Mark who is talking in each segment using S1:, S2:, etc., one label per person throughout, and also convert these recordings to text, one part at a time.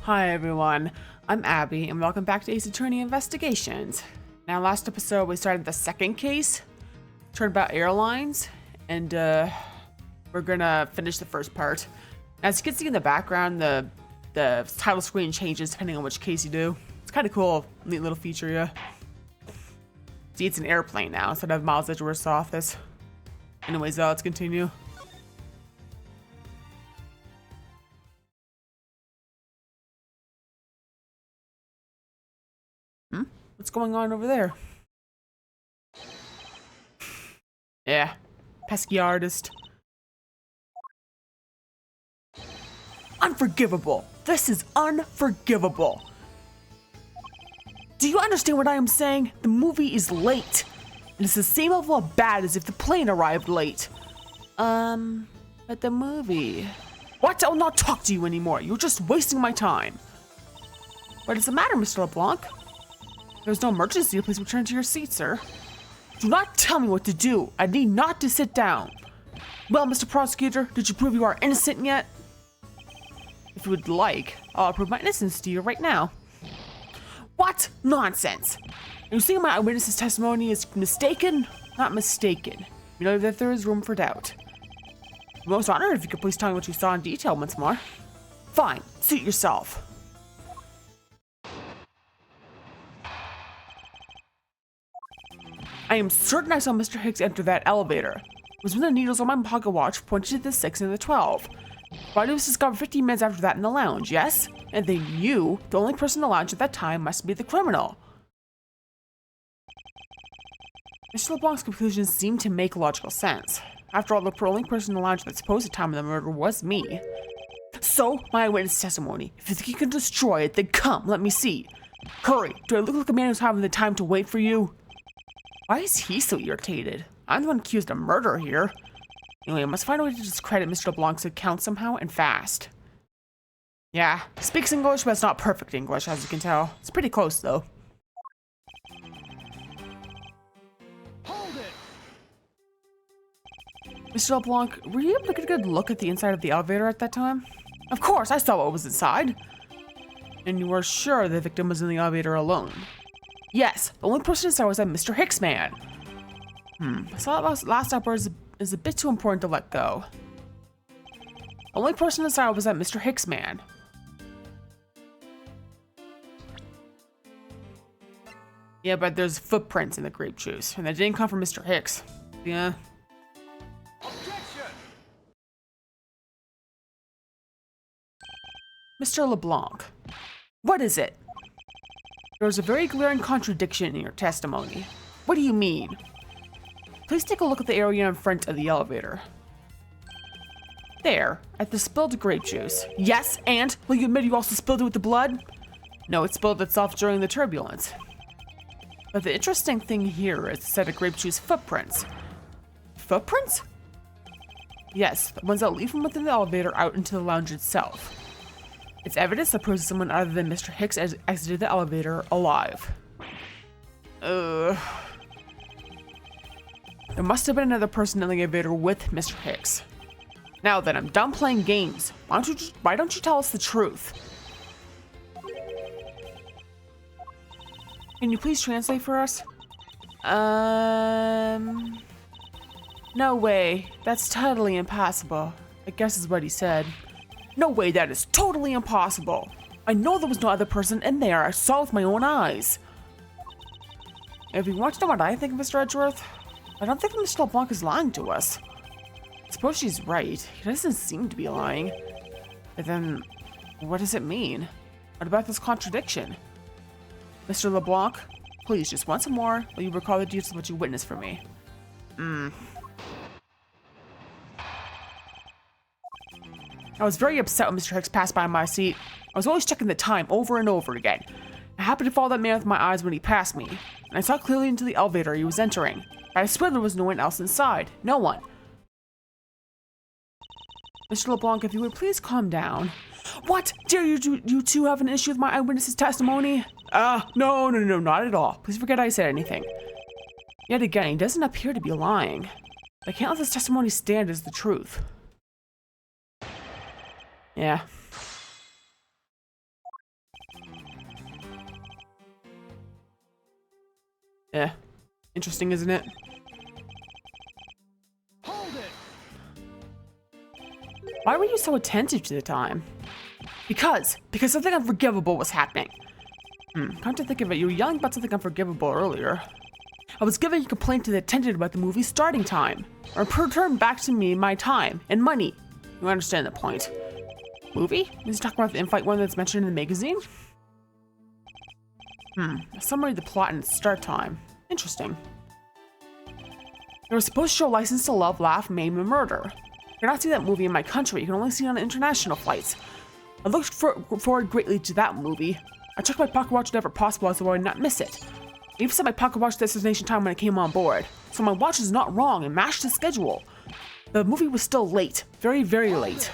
S1: Hi everyone, I'm Abby and welcome back to Ace Attorney Investigations. Now last episode we started the second case, Turnabout Airlines, and we're gonna finish the first part. As you can see in the background, the title screen changes depending on which case you do. It's kind of cool, neat little feature, yeah. See, it's an airplane now instead of Miles Edgeworth's office. Anyways, let's continue. What's going on over there? Yeah, pesky artist. Unforgivable. This is unforgivable. Do you understand what I am saying? The movie is late. And it's the same level of bad as if the plane arrived late. But the movie... What? I'll not talk to you anymore. You're just wasting my time. What is the matter, Mr. LeBlanc? There's no emergency. Please return to your seat, sir. Do not tell me what to do. I need not to sit down. Well, Mr. Prosecutor, did you prove you are innocent yet? If you would like, I'll prove my innocence to you right now. What? Nonsense. Are you saying my eyewitness's testimony is mistaken? Not mistaken. You know that there is room for doubt. I'm most honored if you could please tell me what you saw in detail once more. Fine. Suit yourself. I am certain I saw Mr. Hicks enter that elevator. It was when the needles on my pocket watch pointed to the 6 and the 12. The body was discovered 15 minutes after that in the lounge, yes? And they knew the only person in the lounge at that time must be the criminal. Mr. LeBlanc's conclusions seemed to make logical sense. After all, the only person in the lounge at the supposed time of the murder was me. So, my eyewitness testimony. If you think you can destroy it, then come, let me see. Hurry, do I look like a man who's having the time to wait for you? Why is he so irritated? I'm the one accused of murder here. Anyway, I must find a way to discredit Mr. LeBlanc's account somehow and fast. Yeah, speaks English, but it's not perfect English, as you can tell. It's pretty close, though.
S2: Hold it!
S1: Mr. LeBlanc, were you able to get a good look at the inside of the elevator at that time? Of course, I saw what was inside. And you were sure the victim was in the elevator alone? Yes, the only person inside was that Mr. Hicks man. I saw that last upper is a bit too important to let go. The only person inside was that Mr. Hicks man. Yeah, but there's footprints in the grape juice, and that didn't come from Mr. Hicks. Yeah.
S2: Objection!
S1: Mr. LeBlanc, what is it? There was a very glaring contradiction in your testimony. What do you mean? Please take a look at the area in front of the elevator. There, at the spilled grape juice. Yes, and will you admit you also spilled it with the blood? No, it spilled itself during the turbulence. But the interesting thing here is the set of grape juice footprints. Footprints? Yes, the ones that lead from within the elevator out into the lounge itself. It's evidence that proves someone other than Mr. Hicks exited the elevator alive. There must have been another person in the elevator with Mr. Hicks. Now then, I'm done playing games. Why don't you tell us the truth? Can you please translate for us? No way. That's totally impossible. I guess is what he said. No way, that is totally impossible. I know there was no other person in there. I saw with my own eyes. If you want to know what I think of Mr. Edgeworth, I don't think Mr. LeBlanc is lying to us. I suppose she's right. He doesn't seem to be lying. But then, what does it mean? What about this contradiction? Mr. LeBlanc, please, just once more, will you recall the details of what you witnessed for me? I was very upset when Mr. Hicks passed by my seat. I was always checking the time over and over again. I happened to follow that man with my eyes when he passed me, and I saw clearly into the elevator he was entering. But I swear there was no one else inside. No one. Mr. LeBlanc, if you would please calm down. What? Dare you two have an issue with my eyewitness's testimony? No, not at all. Please forget I said anything. Yet again, he doesn't appear to be lying. I can't let this testimony stand as the truth. Yeah. Eh. Interesting, isn't it?
S2: Hold it.
S1: Why were you so attentive to the time? Because something unforgivable was happening. Come to think of it, you were yelling about something unforgivable earlier. I was giving a complaint to the attendant about the movie's starting time. Or return back to me my time and money. You understand the point. Movie? Is he talking about the in-flight one that's mentioned in the magazine? A summary of the plot and its start time. Interesting. They were supposed to show License to Love, Laugh, Maim, and Murder. You cannot see that movie in my country, you can only see it on international flights. I looked forward greatly to that movie. I checked my pocket watch whenever possible so I would not miss it. I even set my pocket watch destination time when I came on board, so my watch is not wrong and matched the schedule. The movie was still late, very, very late.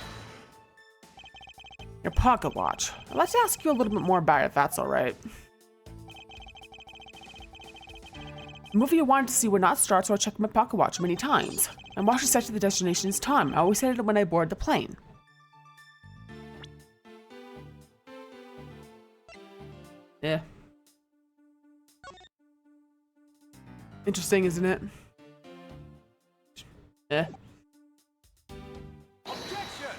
S1: Your pocket watch. I'd like to ask you a little bit more about it if that's alright. The movie I wanted to see would not start, so I checked my pocket watch many times. My watch is set to the destination's time. I always set it when I board the plane. Yeah. Interesting, isn't it? Yeah.
S2: Objection.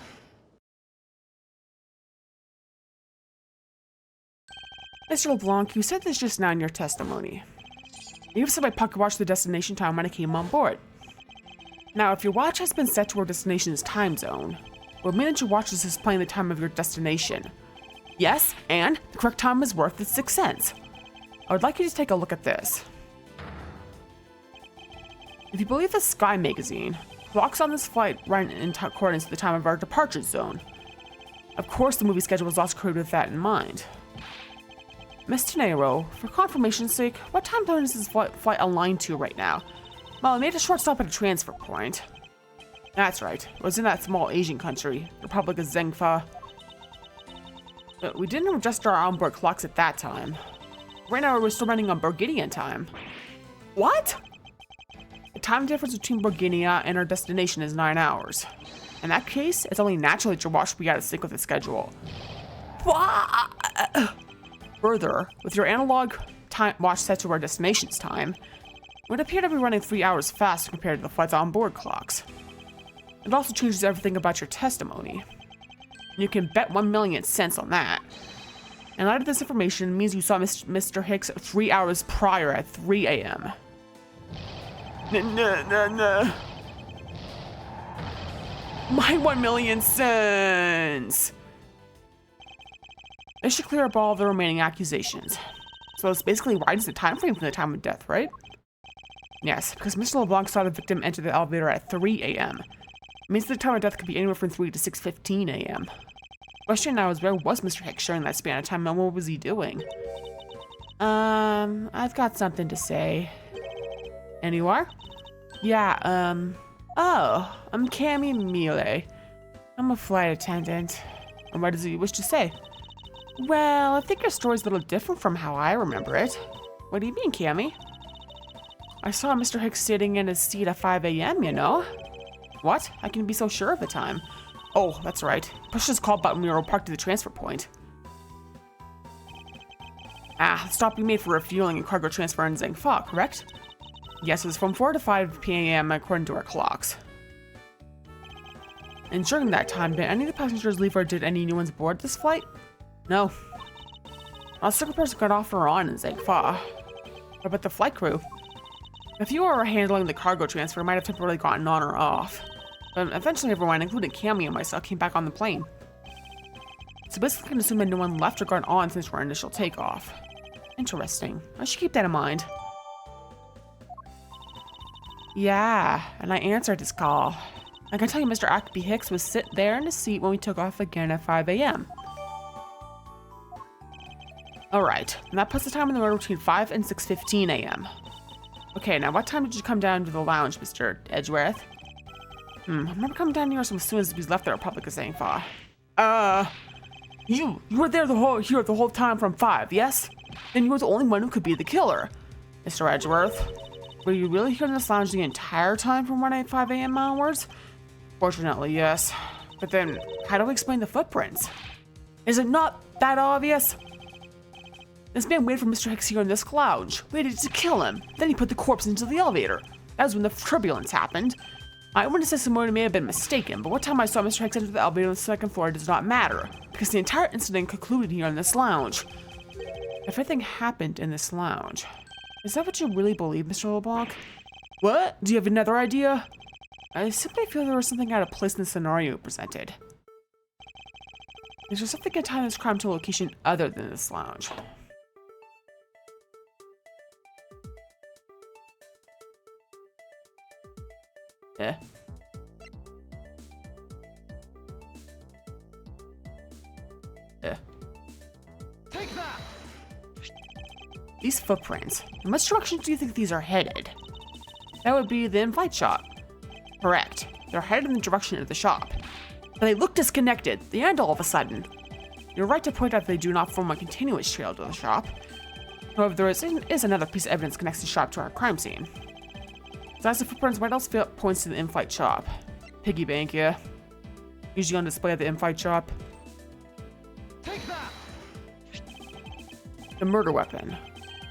S1: Mr. LeBlanc, you said this just now in your testimony. You set my pocket watch to the destination time when I came on board. Now, if your watch has been set to our destination's time zone, will mean that your watch is displaying the time of your destination. Yes, and the correct time is worth its 6 cents. I would like you to take a look at this. If you believe the Sky magazine, clocks on this flight run in accordance to the time of our departure zone. Of course, the movie schedule was also created with that in mind. Miss Tenero, for confirmation's sake, what time zone is this flight aligned to right now? Well, I made a short stop at a transfer point. That's right, it was in that small Asian country, Republic of Zengfa. But we didn't adjust our onboard clocks at that time. Right now, we're still running on Burgundian time. What? The time difference between Burgundia and our destination is 9 hours. In that case, it's only natural that your watch will be out of sync with the schedule. Further, with your analog time watch set to our destination's time, it would appear to be running 3 hours faster compared to the flight's onboard clocks. It also changes everything about your testimony. You can bet 1,000,000 cents on that. In light of this information, it means you saw Mr. Hicks 3 hours prior at 3 a.m. No. My 1,000,000 cents! This should clear up all of the remaining accusations. So this basically widens the time frame from the time of death, right? Yes, because Mr. LeBlanc saw the victim enter the elevator at 3 a.m. It means the time of death could be anywhere from 3 to 6:15 a.m. The question now is, where was Mr. Hicks during that span of time and what was he doing? I've got something to say. And you are? Yeah, oh, I'm Cammy Mealy. I'm a flight attendant. And what does he wish to say? Well, I think your story's a little different from how I remember it. What do you mean, Cammy? I saw Mr. Hicks sitting in his seat at 5 a.m., you know? What? I can be so sure of the time. Oh, that's right. Push this call button when we were parked at the transfer point. The stop you made for refueling and cargo transfer in Zhengfa, correct? Yes, it was from 4 to 5 p.m. according to our clocks. And during that time, did any of the passengers leave or did any new ones board this flight? No. Not a single person got off or on in Zhengfa. What about the flight crew? A few who were handling the cargo transfer might have temporarily gotten on or off. But eventually everyone, including Cammy and myself, came back on the plane. So basically I can assume that no one left or got on since our initial takeoff. Interesting. I should keep that in mind. Yeah, and I answered his call. I can tell you Mr. Ackleby Hicks was sit there in his seat when we took off again at 5 a.m. Alright, and that puts the time in the morning between 5 and 6:15 a.m. Okay, now what time did you come down to the lounge, Mr. Edgeworth? I remember coming down here as soon as we left the Republic of Zhengfa. You were there here the whole time from 5, yes? Then you were the only one who could be the killer. Mr. Edgeworth, were you really here in this lounge the entire time from 1 at 5 a.m. onwards? Fortunately, yes. But then, how do we explain the footprints? Is it not that obvious? This man waited for Mr. Hicks here in this lounge, waited to kill him. Then he put the corpse into the elevator. That was when the turbulence happened. Eyewitness testimony may have been mistaken, but what time I saw Mr. Hicks enter the elevator on the second floor does not matter, because the entire incident concluded here in this lounge. Everything happened in this lounge. Is that what you really believe, Mr. LeBlanc? What? Do you have another idea? I simply feel there was something out of place in the scenario presented. Is there something can tie this crime to a location other than this lounge? Eh. Eh.
S2: Take that!
S1: These footprints. In which direction do you think these are headed? That would be the in-flight shop. Correct. They're headed in the direction of the shop. But they look disconnected, the end all of a sudden. You're right to point out they do not form a continuous trail to the shop. However, there is another piece of evidence connects the shop to our crime scene. Besides the footprints, what else points to the in-flight shop? Piggy bank, yeah. Usually on display at the in-flight shop.
S2: Take that!
S1: The murder weapon.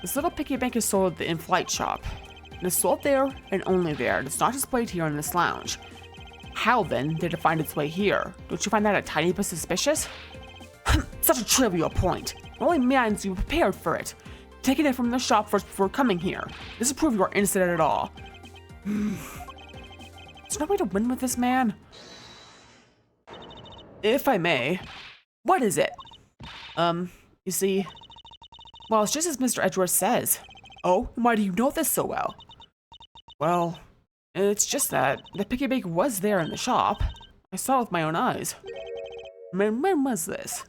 S1: This little piggy bank is sold at the in-flight shop. And it's sold there and only there. It's not displayed here in this lounge. How then did it find its way here? Don't you find that a tiny bit suspicious? Such a trivial point. It only means you prepared for it. Taking it from the shop first before coming here. This will prove you are innocent at all. Is there no way to win with this man? If I may. What is it? You see... Well, it's just as Mr. Edgeworth says. Oh, why do you know this so well? Well, it's just that the piggy bank was there in the shop. I saw it with my own eyes. When was this?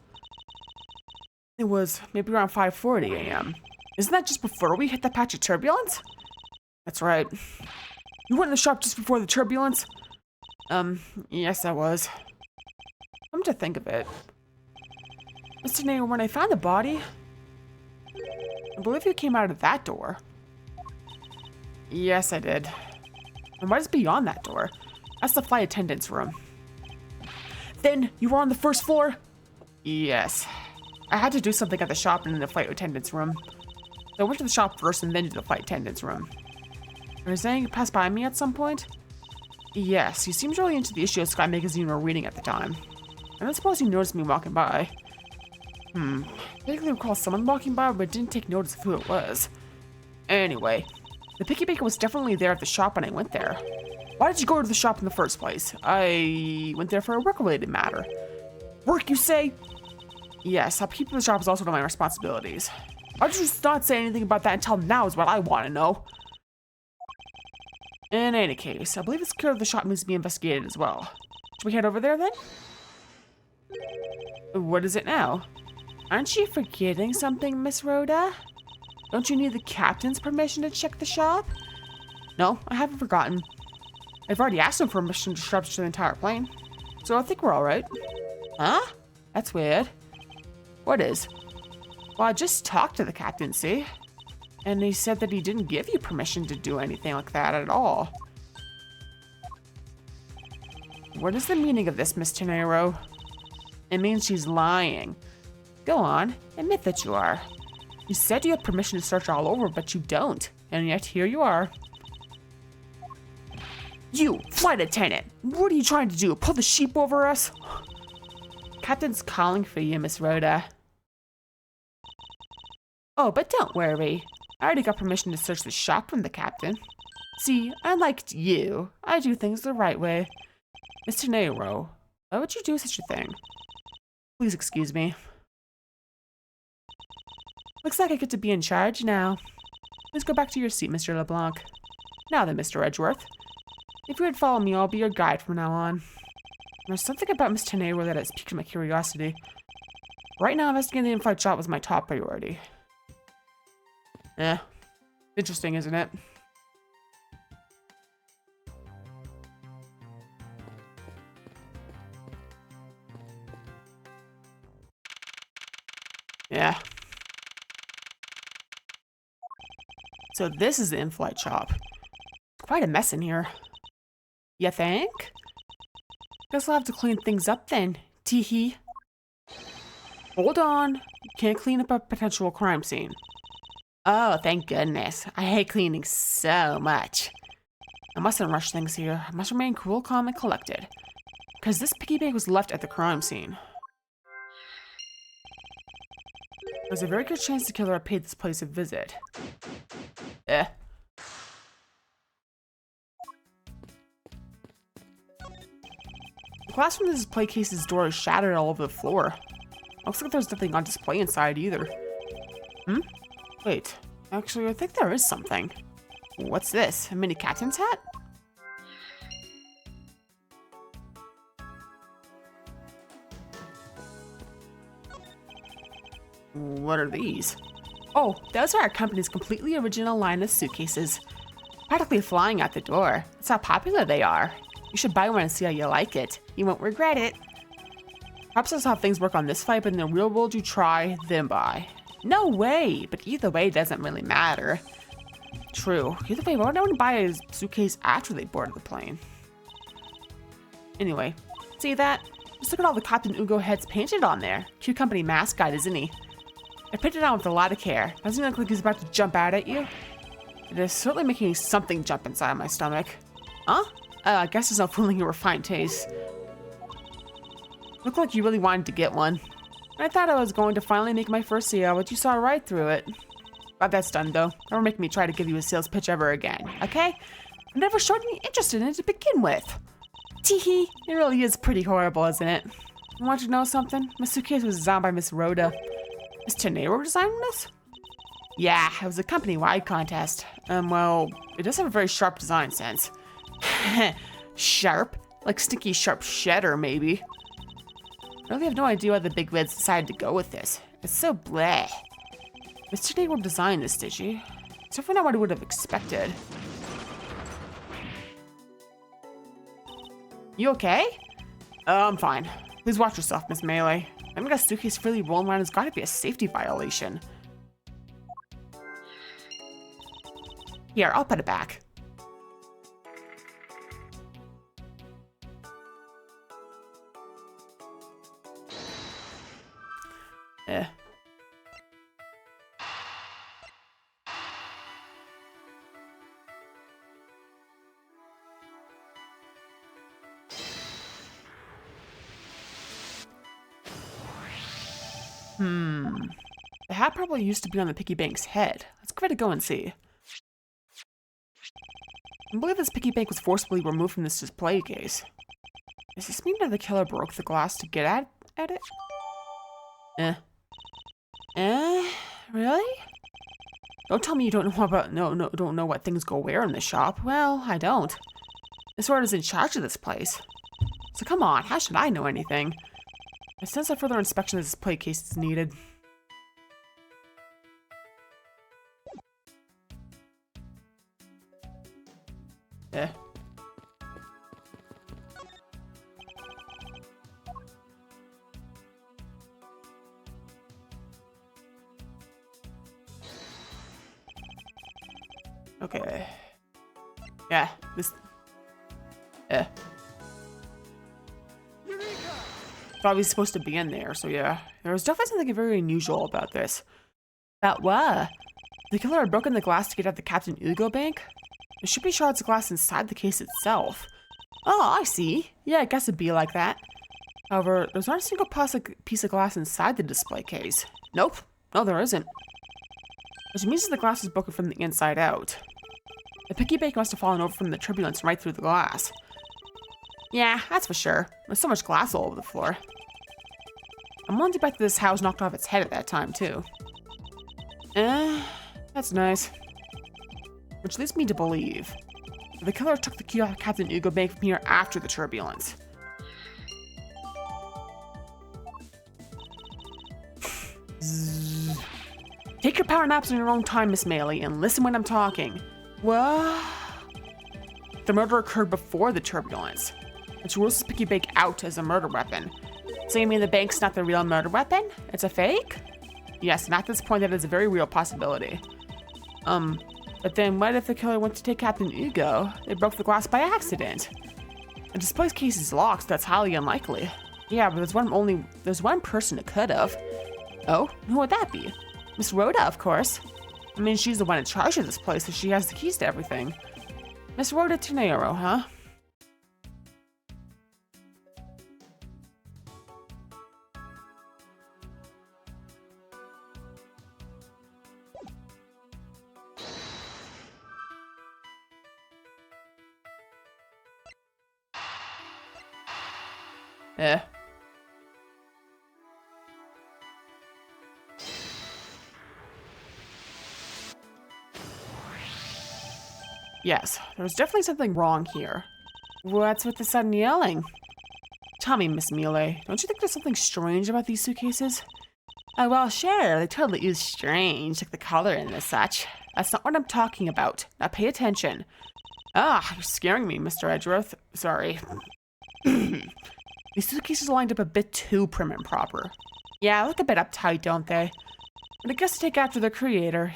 S1: It was maybe around 5:40 a.m. Isn't that just before we hit the patch of turbulence? That's right. You went in the shop just before the turbulence? Yes, I was. Come to think of it. Mr. Naylor, when I found the body, I believe you came out of that door. Yes, I did. And what is beyond that door? That's the flight attendant's room. Then, you were on the first floor? Yes. I had to do something at the shop and in the flight attendant's room. So I went to the shop first and then to the flight attendant's room. Are you saying you passed by me at some point? Yes, you seemed really into the issue of Sky Magazine we were reading at the time. I don't suppose you noticed me walking by. I vaguely recall someone walking by, but didn't take notice of who it was. Anyway, the piggy bank was definitely there at the shop when I went there. Why did you go to the shop in the first place? I went there for a work-related matter. Work, you say? Yes, upkeeping the shop is also one of my responsibilities. Why did you not say anything about that until now is what I want to know. In any case, I believe the security of the shop needs to be investigated as well. Should we head over there then? What is it now? Aren't you forgetting something, Miss Rhoda? Don't you need the captain's permission to check the shop? No, I haven't forgotten. I've already asked him for permission to search the entire plane. So I think we're alright. Huh? That's weird. What is? Well, I just talked to the captain, see? And he said that he didn't give you permission to do anything like that at all. What is the meaning of this, Miss Tenero? It means she's lying. Go on, admit that you are. You said you had permission to search all over, but you don't. And yet here you are. You, flight attendant! What are you trying to do? Pull the sheep over us? Captain's calling for you, Miss Rhoda. Oh, but don't worry. I already got permission to search the shop from the captain. See, unlike you, I do things the right way. Mr. Nero, why would you do such a thing? Please excuse me. Looks like I get to be in charge now. Please go back to your seat, Mr. LeBlanc. Now then, Mr. Edgeworth. If you would follow me, I'll be your guide from now on. There's something about Miss Tenero that has piqued my curiosity. Right now, investigating the in-flight shop was my top priority. Interesting, isn't it? Yeah. So this is the in-flight shop. Quite a mess in here. You think? Guess I'll have to clean things up then, teehee. Hold on. You can't clean up a potential crime scene. Oh, thank goodness. I hate cleaning so much. I mustn't rush things here. I must remain cool, calm, and collected. Because this piggy bank was left at the crime scene. There's a very good chance the killer had paid this place a visit. The glass from this display case's door is shattered all over the floor. Looks like there's nothing on display inside either. Wait, actually, I think there is something. What's this? A mini captain's hat? What are these? Oh, those are our company's completely original line of suitcases. Practically flying out the door. That's how popular they are. You should buy one and see how you like it. You won't regret it. Perhaps that's how things work on this flight, but in the real world you try, then buy. No way, but either way it doesn't really matter. True. Either way, why would no one buy a suitcase after they boarded the plane? Anyway, see that? Just look at all the Captain Ugo heads painted on there. Cute company mascot, isn't he? I picked it out with a lot of care. Doesn't he look like he's about to jump out at you? It is certainly making something jump inside my stomach. Huh? I guess there's no fooling your refined taste. Looked like you really wanted to get one. I thought I was going to finally make my first sale, but you saw right through it. But that's done though. Never make me try to give you a sales pitch ever again, okay? I never showed any interest in it to begin with. Teehee, it really is pretty horrible, isn't it? You want to know something? My suitcase was designed by Miss Rhoda. Is Turnabout designing this? Yeah, it was a company-wide contest. Well, it does have a very sharp design sense. Sharp? Like stinky sharp cheddar, maybe. I really have no idea why the big reds decided to go with this. It's so bleh. Mr. Turnabout designed this, did she? It's definitely not what I would have expected. You okay? I'm fine. Please watch yourself, Miss Melee. Having a suitcase freely rolling around has got to be a safety violation. Here, I'll put it back. The hat probably used to be on the piggy bank's head. Let's give it a go and see. I believe this piggy bank was forcibly removed from this display case. Does this mean that the killer broke the glass to get at it? Really? Don't tell me you don't know about don't know what things go where in the shop. Well, I don't. This sword is in charge of this place. So come on, how should I know anything? I sense a further inspection of this display case is needed. Okay. Yeah, this... Probably supposed to be in there, so yeah. There was definitely something very unusual about this. That what? The killer had broken the glass to get at the Captain Ugo bank? There should be shards of glass inside the case itself. Oh, I see. Yeah, I guess it'd be like that. However, there's not a single piece of glass inside the display case. Nope. No, there isn't. Which means that the glass is broken from the inside out. The piggy bank must have fallen over from the turbulence right through the glass. Yeah, that's for sure. There's so much glass all over the floor. I'm willing to bet that this house knocked off its head at that time, too. That's nice. Which leads me to believe that the killer took the key off Captain Ugo bank from here after the turbulence. Take your power naps on your own time, Miss Melee, and listen when I'm talking. What? The murder occurred before the turbulence. Which rules this piggy bank out as a murder weapon. So you mean the bank's not the real murder weapon? It's a fake? Yes, and at this point that is a very real possibility. But then what if the killer went to take Captain Ugo? They broke the glass by accident. The display case is locked, so that's highly unlikely. Yeah, but there's one person it could have. Oh, who would that be? Miss Rhoda, of course. I mean, she's the one in charge of this place, so she has the keys to everything. Miss Rhoda Turnabout, huh? Eh. Yes, there's definitely something wrong here. What's with the sudden yelling? Tell me, Miss Mealy, don't you think there's something strange about these suitcases? Oh, well, sure, they totally is strange, like the color and the such. That's not what I'm talking about. Now pay attention. Ah, you're scaring me, Mr. Edgeworth. Sorry. These suitcases are lined up a bit too prim and proper. Yeah, look a bit uptight, don't they? But I guess take after the creator.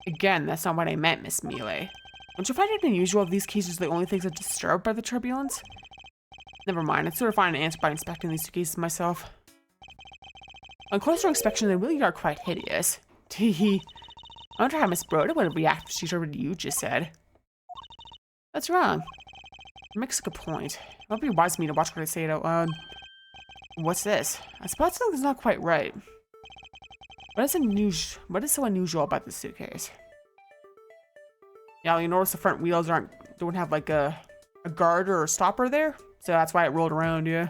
S1: Again, that's not what I meant, Miss Mealy. Don't you find it unusual if these cases are the only things that are disturbed by the turbulence? Never mind, I'd sort of find an answer by inspecting these suitcases myself. On closer inspection, they really are quite hideous. Teehee. I wonder how Miss Rhoda would react if she heard what you just said. That's wrong. It makes a good point. It might be wise for me to watch what I say it out loud. What's this? I suppose something's not quite right. What is so unusual about this suitcase? Yeah, you notice the front wheels don't have like a guard or a stopper there, so that's why it rolled around, yeah.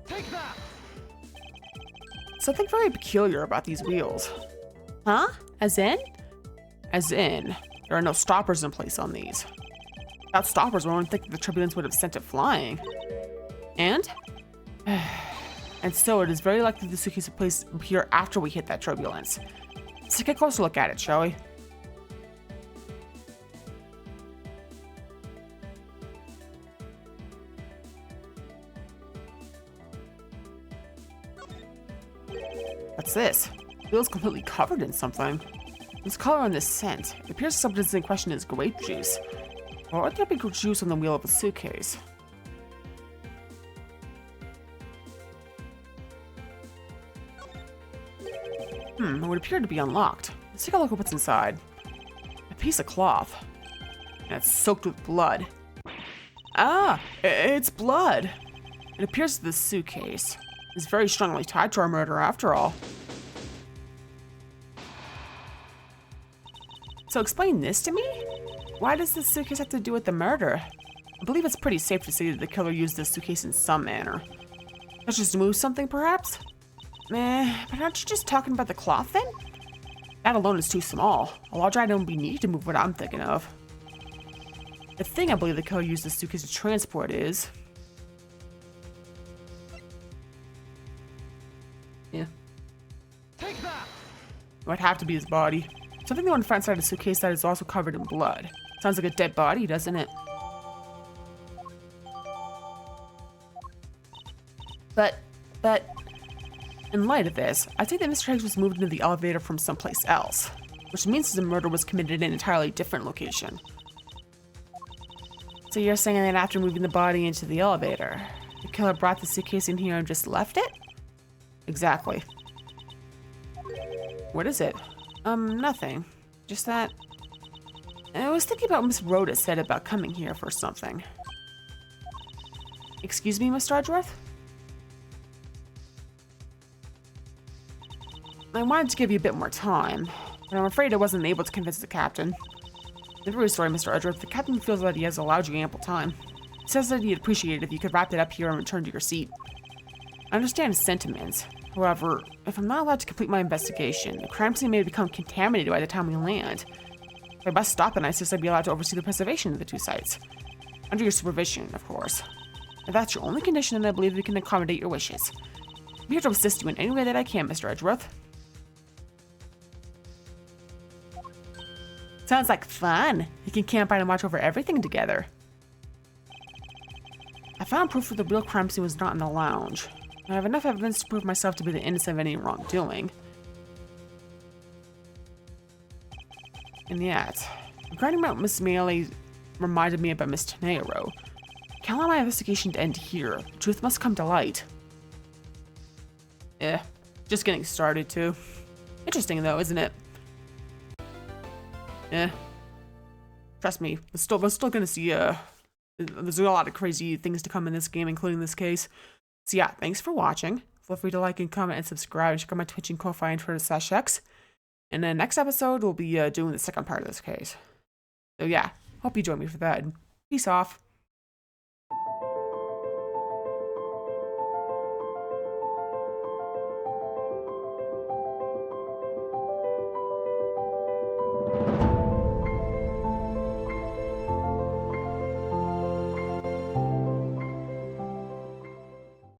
S2: Take that!
S1: Something very peculiar about these wheels. Huh? As in? As in, there are no stoppers in place on these. Without stoppers, one would think the turbulence would have sent it flying. And? And so it is very likely the suitcase will place here after we hit that turbulence. Let's take a closer look at it, shall we? What's this? The wheel's completely covered in something. This color on this scent. It appears the substance in question is grape juice. Or would there be grape juice on the wheel of a suitcase? It would appear to be unlocked. Let's take a look at what's inside. A piece of cloth. And it's soaked with blood. Ah, it's blood. It appears that this suitcase is very strongly tied to our murder after all. So explain this to me? Why does this suitcase have to do with the murder? I believe it's pretty safe to say that the killer used this suitcase in some manner. Let's just move something, perhaps? But aren't you just talking about the cloth then? That alone is too small. A large item would be needed to move what I'm thinking of. The thing I believe the killer used this suitcase to transport is... Yeah.
S2: Take that!
S1: It would have to be his body. Something they want to find inside a suitcase that is also covered in blood. Sounds like a dead body, doesn't it? But... in light of this, I think that Mr. Higgs was moved into the elevator from someplace else, which means the murder was committed in an entirely different location. So you're saying that after moving the body into the elevator, the killer brought the suitcase in here and just left it? Exactly. What is it? Nothing. Just that... I was thinking about what Miss Rhoda said about coming here for something. Excuse me, Mr. Edgeworth? I wanted to give you a bit more time, but I'm afraid I wasn't able to convince the captain. I'm very sorry, Mr. Edgeworth. The captain feels that he has allowed you ample time. He says that he'd appreciate it if you could wrap it up here and return to your seat. I understand his sentiments. However, if I'm not allowed to complete my investigation, the crime scene may become contaminated by the time we land. If I must stop, and I insist I'd be allowed to oversee the preservation of the two sites. Under your supervision, of course. If that's your only condition, then I believe we can accommodate your wishes. I'm here to assist you in any way that I can, Mr. Edgeworth. Sounds like fun. We can camp out and watch over everything together. I found proof that the real crime scene was not in the lounge. I have enough evidence to prove myself to be the innocent of any wrongdoing. And yet, regarding what Miss Mealy reminded me about Miss Turnabout, I can't allow my investigation to end here. The truth must come to light. Yeah, just getting started too. Interesting though, isn't it? Yeah. Trust me, we're still gonna see there's a lot of crazy things to come in this game, including this case. So yeah, thanks for watching. Feel free to like and comment and subscribe. And check out my Twitch and Ko-Fi and Twitter/X. And then next episode we'll be doing the second part of this case. So yeah, hope you join me for that. Peace off.